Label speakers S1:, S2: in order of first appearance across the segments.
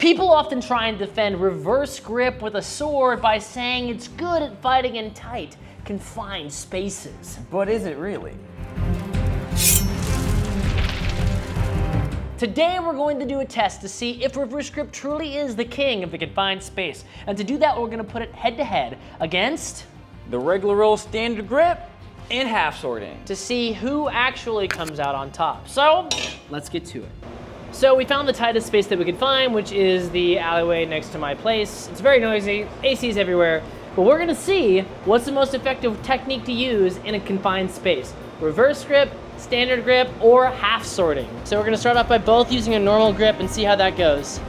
S1: People often try and defend reverse grip with a sword by saying it's good at fighting in tight, confined spaces.
S2: But is it really?
S1: Today we're going to do a test to see if reverse grip truly is the king of the confined space. And to do that, we're going to put it head to head against
S2: The regular old standard grip and half swording.
S1: to see who actually comes out on top. So let's get to it. So we found the tightest space that we could find, which is the alleyway next to my place. It's very noisy, AC's everywhere, but we're gonna see what's the most effective technique to use in a confined space. Reverse grip, standard grip, or half sorting. So we're gonna start off by both using a normal grip and see how that goes.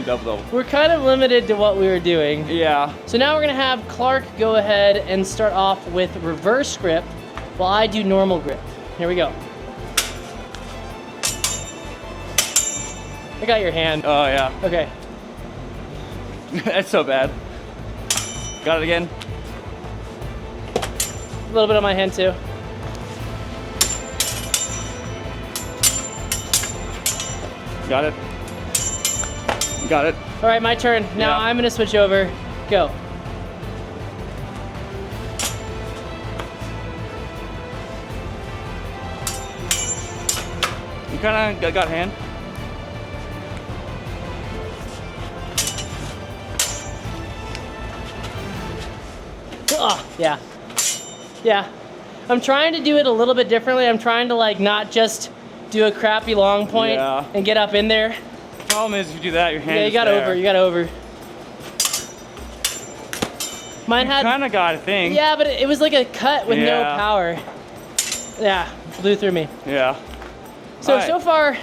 S2: Double.
S1: We're kind of limited to what we were doing.
S2: Yeah.
S1: So now we're gonna have Clark go ahead and start off with reverse grip while I do normal grip. Here we go. I got your hand.
S2: Oh, yeah.
S1: Okay.
S2: That's so bad. Got it again?
S1: A little bit on my hand too.
S2: Got it. Got it.
S1: All right, my turn. Now
S2: Yeah.
S1: I'm gonna switch over. Go.
S2: You kind of got hand.
S1: Oh, yeah. Yeah. I'm trying to do it a little bit differently. I'm trying to like not just do a crappy long point
S2: Yeah.
S1: and get up in there.
S2: Problem is, if you do that, your hand
S1: Yeah, you
S2: is
S1: got
S2: there.
S1: over. You got over. Mine had.
S2: Kind of got a thing.
S1: Yeah, but it was like a cut with no
S2: Yeah.
S1: power. Yeah, blew through me.
S2: Yeah.
S1: So,
S2: Alright.
S1: so far,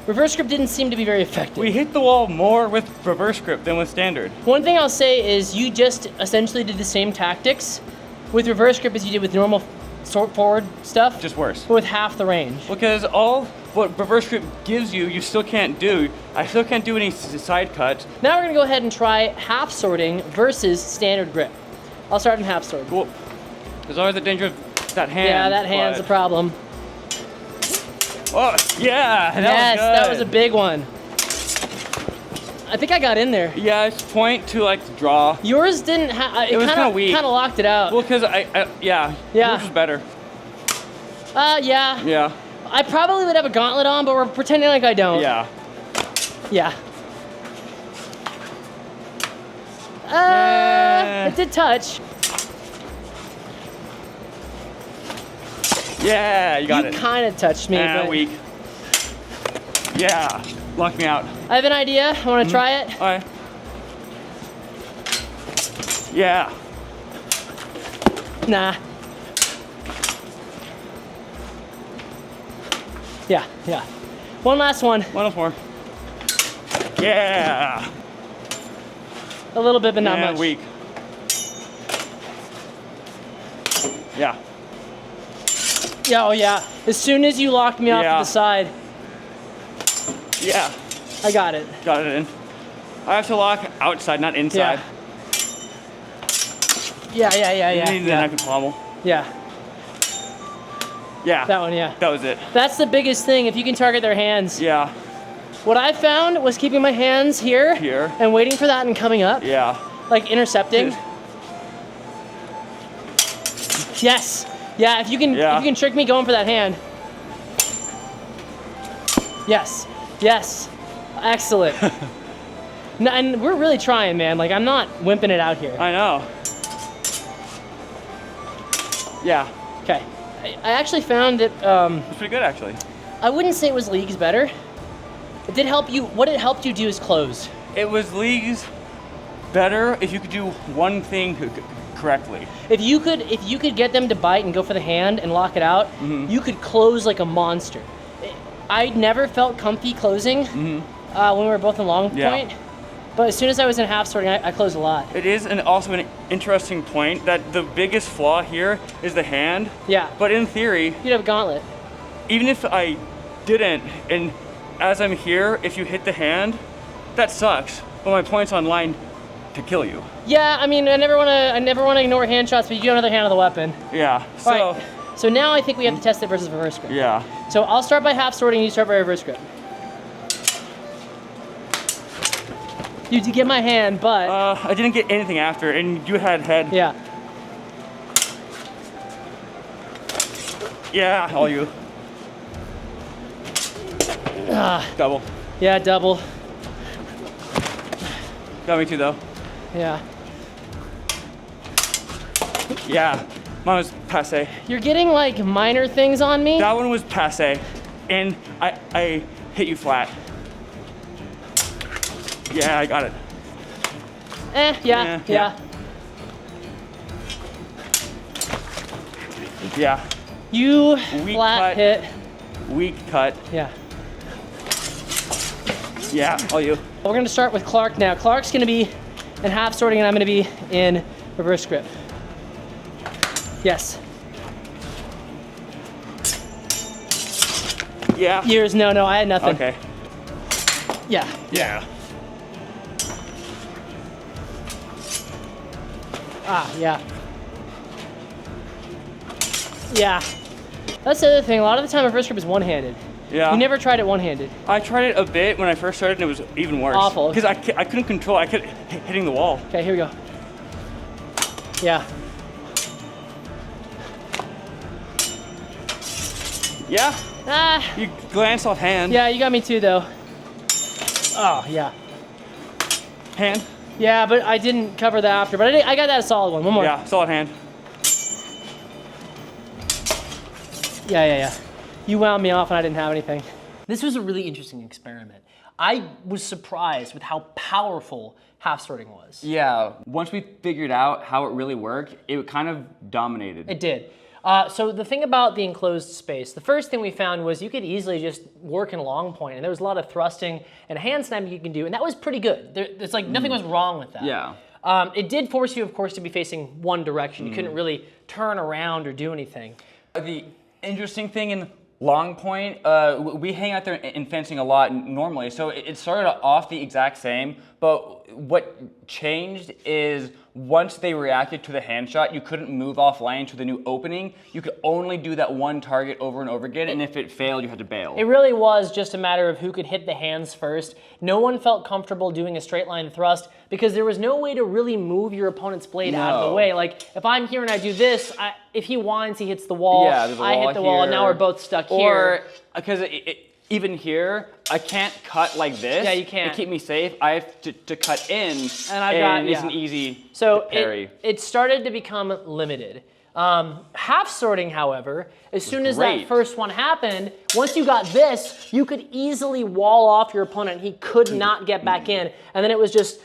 S1: reverse grip didn't seem to be very effective.
S2: We hit the wall more with reverse grip than with standard.
S1: One thing I'll say is you just essentially did the same tactics with reverse grip as you did with normal forward stuff,
S2: Just worse.
S1: but with half the range.
S2: Because all what reverse grip gives you, you still can't do. I still can't do any side cuts.
S1: Now we're gonna go ahead and try half sorting versus standard grip. I'll start in half sword.
S2: Cool. There's always the danger of that hand.
S1: Yeah, that hand's a
S2: but-
S1: problem.
S2: Oh, yeah. That
S1: Yes,
S2: was good.
S1: that was a big one. I think I got in there.
S2: Yeah, it's point to like draw.
S1: Yours didn't have, it
S2: was
S1: kind
S2: kinda
S1: of
S2: weak.
S1: locked it out.
S2: Well, because yeah.
S1: Yeah.
S2: Yours was better.
S1: Yeah.
S2: Yeah.
S1: I probably would have a gauntlet on, but we're pretending like I don't.
S2: Yeah.
S1: Yeah.
S2: Yeah.
S1: It did touch.
S2: Yeah, you got
S1: You
S2: it.
S1: kind of touched me, but
S2: Weak. Yeah. Locked me out.
S1: I have an idea. I want to try it.
S2: All right. Yeah.
S1: Nah. Yeah. One last one.
S2: 104. Yeah.
S1: A little bit, but not
S2: Yeah,
S1: much.
S2: weak. Yeah.
S1: Yeah, oh yeah. As soon as you locked me off
S2: Yeah.
S1: to the side,
S2: Yeah.
S1: I got it.
S2: Got it in. I have to lock outside, not inside.
S1: Yeah.
S2: You need a pommel.
S1: Yeah.
S2: Yeah.
S1: That one, yeah.
S2: That was it.
S1: That's the biggest thing, if you can target their hands.
S2: Yeah.
S1: What I found was keeping my hands here.
S2: Here.
S1: And waiting for that and coming up.
S2: Yeah.
S1: Like intercepting. Yes. Yeah, if you can trick me going for that hand. Yes. Excellent. No, and we're really trying, man. Like, I'm not wimping it out here.
S2: I know. Yeah.
S1: Okay. I actually found that
S2: It's pretty good, actually.
S1: I wouldn't say it was leagues better. It did help you. What it helped you do is close.
S2: It was leagues better if you could do one thing correctly.
S1: If you could get them to bite and go for the hand and lock it out, you could close like a monster. I never felt comfy closing when we were both in long point. But as soon as I was in half sorting, I closed a lot.
S2: It is also an interesting point that the biggest flaw here is the hand.
S1: Yeah.
S2: But in theory,
S1: You'd have a gauntlet.
S2: even if I didn't, and as I'm here, if you hit the hand, that sucks. But my point's on line to kill you.
S1: Yeah, I mean, I never want to ignore hand shots, but you do have another hand of the weapon.
S2: Yeah. So.
S1: All right. So now I think we have to test it versus reverse grip.
S2: Yeah.
S1: So I'll start by half sorting, you start by reverse grip. You did get my hand, but...
S2: I didn't get anything after, and you had head.
S1: Yeah.
S2: Yeah, all you. Double.
S1: Yeah, double.
S2: Got me too, though.
S1: Yeah.
S2: Yeah, mine was passe.
S1: You're getting like minor things on me.
S2: That one was passe, and I hit you flat. Yeah, I got it.
S1: Yeah.
S2: Yeah.
S1: You
S2: Weak
S1: flat
S2: cut.
S1: hit.
S2: Weak cut.
S1: Yeah.
S2: Yeah, all you.
S1: We're gonna start with Clark now. Clark's gonna be in half sorting and I'm gonna be in reverse grip. Yes.
S2: Yeah.
S1: Yours, no, I had nothing.
S2: Okay.
S1: Yeah.
S2: Yeah.
S1: Yeah. Yeah. That's the other thing. A lot of the time, reverse grip is one-handed.
S2: Yeah.
S1: You never tried it one-handed.
S2: I tried it a bit when I first started, and it was even worse.
S1: Awful.
S2: Because I couldn't control. I kept hitting the wall.
S1: Okay, here we go. Yeah.
S2: Yeah. You glance off hand.
S1: Yeah, you got me too, though. Oh, yeah.
S2: Hand.
S1: Yeah, but I didn't cover that after. But I got that a solid one. One more.
S2: Yeah, solid hand.
S1: Yeah. You wound me off and I didn't have anything. This was a really interesting experiment. I was surprised with how powerful half sorting was.
S3: Yeah, once we figured out how it really worked, it kind of dominated.
S1: It did. So the thing about the enclosed space, the first thing we found was you could easily just work in long point, and there was a lot of thrusting and hand snapping you can do, and that was pretty good. It's like nothing was wrong with that.
S3: Yeah.
S1: It did force you, of course, to be facing one direction. You couldn't really turn around or do anything.
S3: The interesting thing in long point, we hang out there in fencing a lot normally, so it started off the exact same, but what changed is once they reacted to the hand shot, you couldn't move offline to the new opening. You could only do that one target over and over again, and if it failed, you had to bail.
S1: It really was just a matter of who could hit the hands first. No one felt comfortable doing a straight line thrust because there was no way to really move your opponent's blade out of the way. Like, if I'm here and I do this, if he winds, he hits the wall,
S3: Yeah, there's a
S1: I
S3: wall
S1: hit the wall, and now
S3: here.
S1: we're both stuck
S3: Or,
S1: here.
S3: because even here, I can't cut like this.
S1: Yeah, you can't.
S3: To keep me safe, I have to cut in,
S1: And
S3: it's an easy
S1: So
S3: parry.
S1: it started to become limited. Half sorting, however, as soon as that
S3: great.
S1: first one happened, once you got this, you could easily wall off your opponent. He could not get back in. And then it was just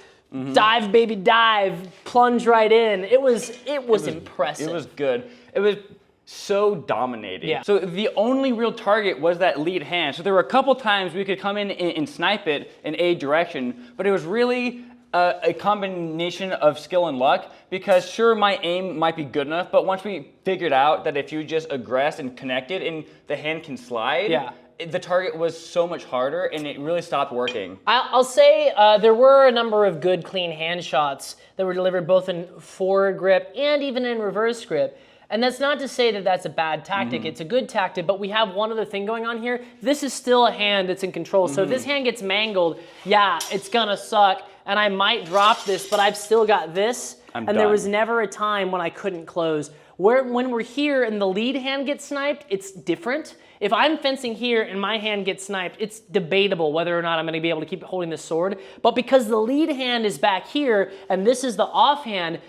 S1: dive, baby, dive, plunge right in. It was impressive.
S3: It was good. It was so dominating.
S1: Yeah.
S3: So the only real target was that lead hand. So there were a couple times we could come in and snipe it in a direction, but it was really a combination of skill and luck, because sure, my aim might be good enough, but once we figured out that if you just aggress and connect it and the hand can slide, the target was so much harder and it really stopped working.
S1: I'll say there were a number of good clean hand shots that were delivered both in forward grip and even in reverse grip. And that's not to say that that's a bad tactic. It's a good tactic, but we have one other thing going on here. This is still a hand that's in control. So if this hand gets mangled, yeah, it's gonna suck. And I might drop this, but I've still got this.
S3: I'm
S1: and there
S3: done.
S1: was never a time when I couldn't close. When we're here and the lead hand gets sniped, it's different. If I'm fencing here and my hand gets sniped, it's debatable whether or not I'm gonna be able to keep holding this sword. But because the lead hand is back here and this is the offhand,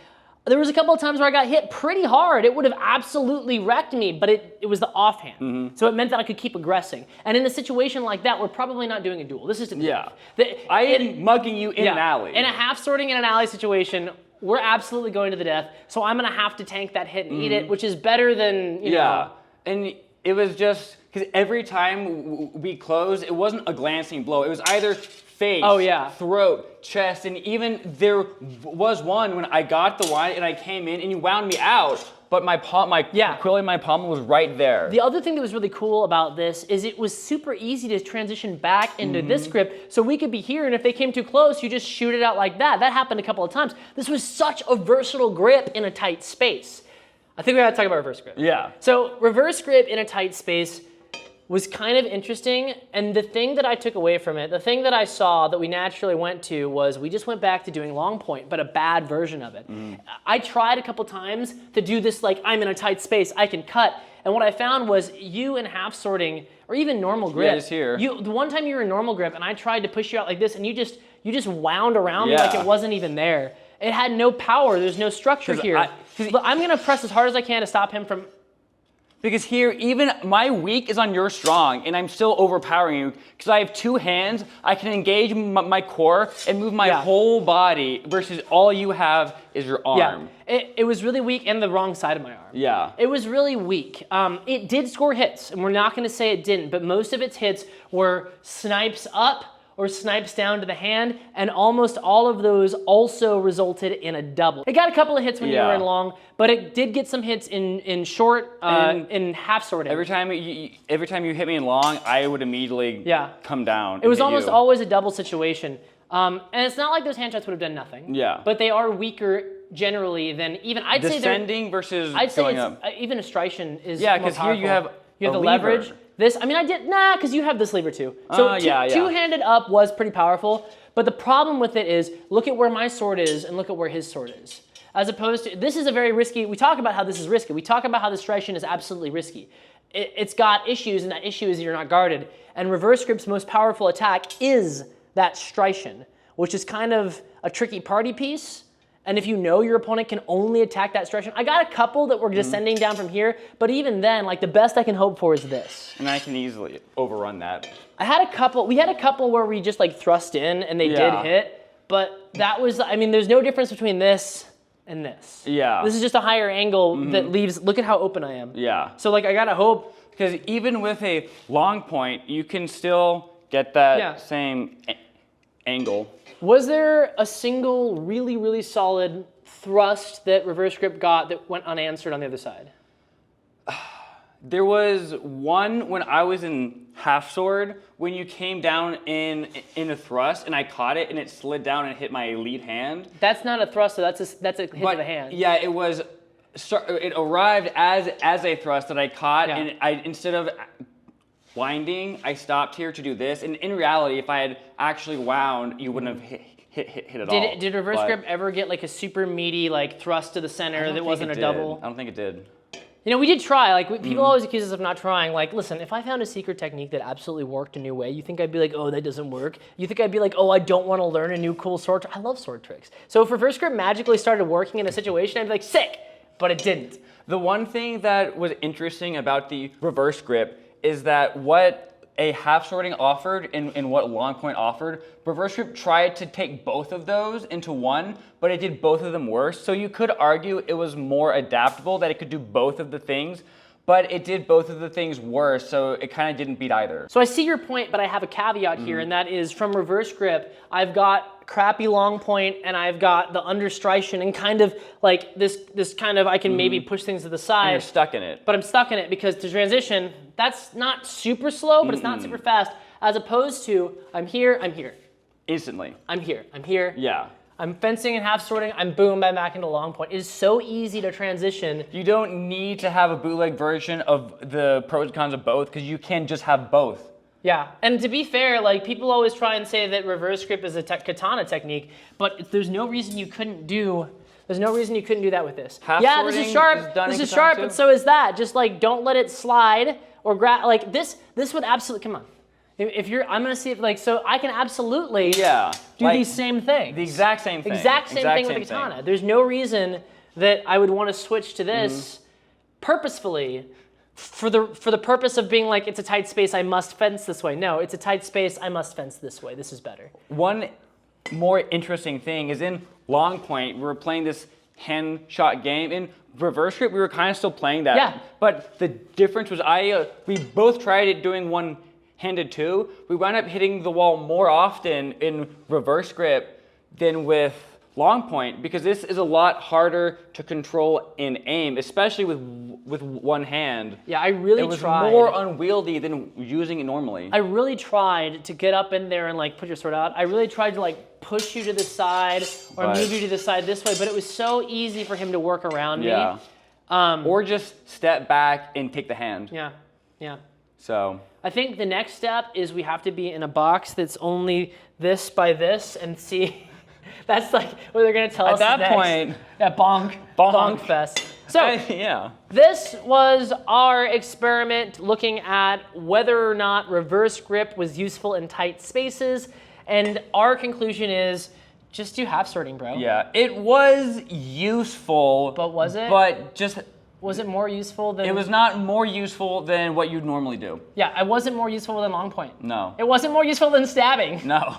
S1: there was a couple of times where I got hit pretty hard. It would have absolutely wrecked me, but it was the offhand. So it meant that I could keep aggressing. And in a situation like that, we're probably not doing a duel. This is to
S3: I am mugging you in an alley.
S1: In a half sorting in an alley situation, we're absolutely going to the death. So I'm gonna have to tank that hit and eat it, which is better than, you know.
S3: And it was just, because every time we closed, it wasn't a glancing blow. It was either face, throat, chest, and even there was one when I got the wind and I came in and you wound me out, but my quill in my pommel was right there.
S1: The other thing that was really cool about this is it was super easy to transition back into this grip, so we could be here, and if they came too close, you just shoot it out like that. That happened a couple of times. This was such a versatile grip in a tight space. I think we gotta talk about reverse grip.
S3: Yeah.
S1: So reverse grip in a tight space was kind of interesting, and the thing that I took away from it, the thing that I saw that we naturally went to was we just went back to doing long point, but a bad version of it. I tried a couple times to do this like, I'm in a tight space, I can cut, and what I found was you in half sorting, or even normal grip,
S3: just here.
S1: the one time you were in normal grip and I tried to push you out like this, and you just wound around me like it wasn't even there. It had no power, there's no structure here. I'm gonna press as hard as I can to stop him from.
S3: Because here, even my weak is on your strong, and I'm still overpowering you. Because I have two hands, I can engage my core and move my whole body, versus all you have is your arm.
S1: Yeah, it was really weak, and the wrong side of my arm.
S3: Yeah.
S1: It was really weak. It did score hits, and we're not gonna say it didn't, but most of its hits were snipes up or snipes down to the hand, and almost all of those also resulted in a double. It got a couple of hits when you were in long, but it did get some hits in short, in half sorting.
S3: Every time you hit me in long, I would immediately come down.
S1: It was almost always a double situation. And it's not like those hand shots would have done nothing.
S3: Yeah.
S1: But they are weaker generally than even, I'd say
S3: descending versus
S1: I'd say
S3: going up.
S1: Even a striation is
S3: because here you have
S1: the
S3: lever.
S1: leverage. This, I mean, because you have this lever too. So two-handed up was pretty powerful, but the problem with it is, look at where my sword is and look at where his sword is. As opposed to, this is a very risky, we talk about how this is risky. We talk about how the striation is absolutely risky. It's got issues, and that issue is you're not guarded. And reverse grip's most powerful attack is that striation, which is kind of a tricky party piece. And if you know your opponent can only attack that striation, I got a couple that were descending down from here, but even then, like the best I can hope for is this.
S3: And I can easily overrun that.
S1: We had a couple where we just like thrust in and they did hit, but that was, I mean, there's no difference between this and this.
S3: Yeah.
S1: This is just a higher angle that leaves, look at how open I am.
S3: Yeah.
S1: So like I gotta hope.
S3: Because even with a long point, you can still get that same angle.
S1: Was there a single really, really solid thrust that reverse grip got that went unanswered on the other side?
S3: There was one when I was in half sword, when you came down in a thrust and I caught it and it slid down and hit my lead hand.
S1: That's not a thrust, so that's a hit of the hand.
S3: Yeah, it arrived as a thrust that I caught, and I, instead of winding, I stopped here to do this. And in reality, if I had actually wound, you wouldn't have hit at all.
S1: Did reverse grip ever get like a super meaty like thrust to the center that wasn't a double?
S3: I don't think it did.
S1: You know, we did try. Like people always accuse us of not trying. Like, listen, if I found a secret technique that absolutely worked a new way, you think I'd be like, oh, that doesn't work? You think I'd be like, oh, I don't want to learn a new cool sword trick? I love sword tricks. So if reverse grip magically started working in a situation, I'd be like, sick. But it didn't.
S3: The one thing that was interesting about the reverse grip is that what a half sorting offered and what long point offered, reverse grip tried to take both of those into one, but it did both of them worse. So you could argue it was more adaptable, that it could do both of the things, but it did both of the things worse, so it kind of didn't beat either.
S1: So I see your point, but I have a caveat here, and that is from reverse grip, I've got crappy long point and I've got the under striation and kind of like this kind of, I can maybe push things to the side.
S3: And you're stuck in it.
S1: But I'm stuck in it because to transition, that's not super slow, but it's not super fast, as opposed to I'm here.
S3: Instantly.
S1: I'm here.
S3: Yeah.
S1: I'm fencing and half sorting, I'm back into long point. It is so easy to transition.
S3: You don't need to have a bootleg version of the pros and cons of both, because you can just have both.
S1: Yeah, and to be fair, like people always try and say that reverse grip is a katana technique, but there's no reason you couldn't do that with this. Yeah, this is sharp. This is sharp, but so is that. Just like don't let it slide or grab. Like this would absolutely come on. If you're, I'm gonna see if like so I can absolutely do
S3: like,
S1: these same things.
S3: The exact same thing.
S1: Exact same thing with the katana. There's no reason that I would want to switch to this purposefully. For the purpose of being like, it's a tight space, I must fence this way. No, it's a tight space, I must fence this way. This is better.
S3: One more interesting thing is in long point, we were playing this hand shot game. In reverse grip, we were kind of still playing that.
S1: Yeah.
S3: But the difference was we both tried it doing one handed too, we wind up hitting the wall more often in reverse grip than with long point, because this is a lot harder to control in aim, especially with one hand.
S1: Yeah, I really
S3: it was
S1: tried.
S3: more unwieldy than using it normally.
S1: I really tried to get up in there and like put your sword out. I really tried to like push you to the side or move you to the side this way, but it was so easy for him to work around me.
S3: Or just step back and take the hand.
S1: Yeah, yeah.
S3: So
S1: I think the next step is we have to be in a box that's only this by this and see. That's like what they're gonna tell us
S3: at that
S1: next.
S3: point.
S1: Yeah, bonk fest. So
S3: yeah.
S1: This was our experiment looking at whether or not reverse grip was useful in tight spaces, and our conclusion is just do half swording, bro.
S3: Yeah, it was useful.
S1: But was it?
S3: But just.
S1: Was it more useful than?
S3: It was not more useful than what you'd normally do.
S1: Yeah, it wasn't more useful than long point.
S3: No.
S1: It wasn't more useful than stabbing.
S3: No.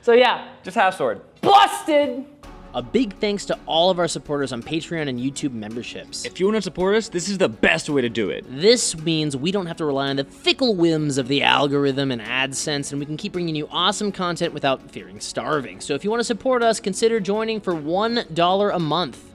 S1: So yeah.
S3: Just half sword.
S1: Busted! A big thanks to all of our supporters on Patreon and YouTube memberships.
S2: If you want to support us, this is the best way to do it.
S1: This means we don't have to rely on the fickle whims of the algorithm and AdSense, and we can keep bringing you awesome content without fearing starving. So if you want to support us, consider joining for $1 a month.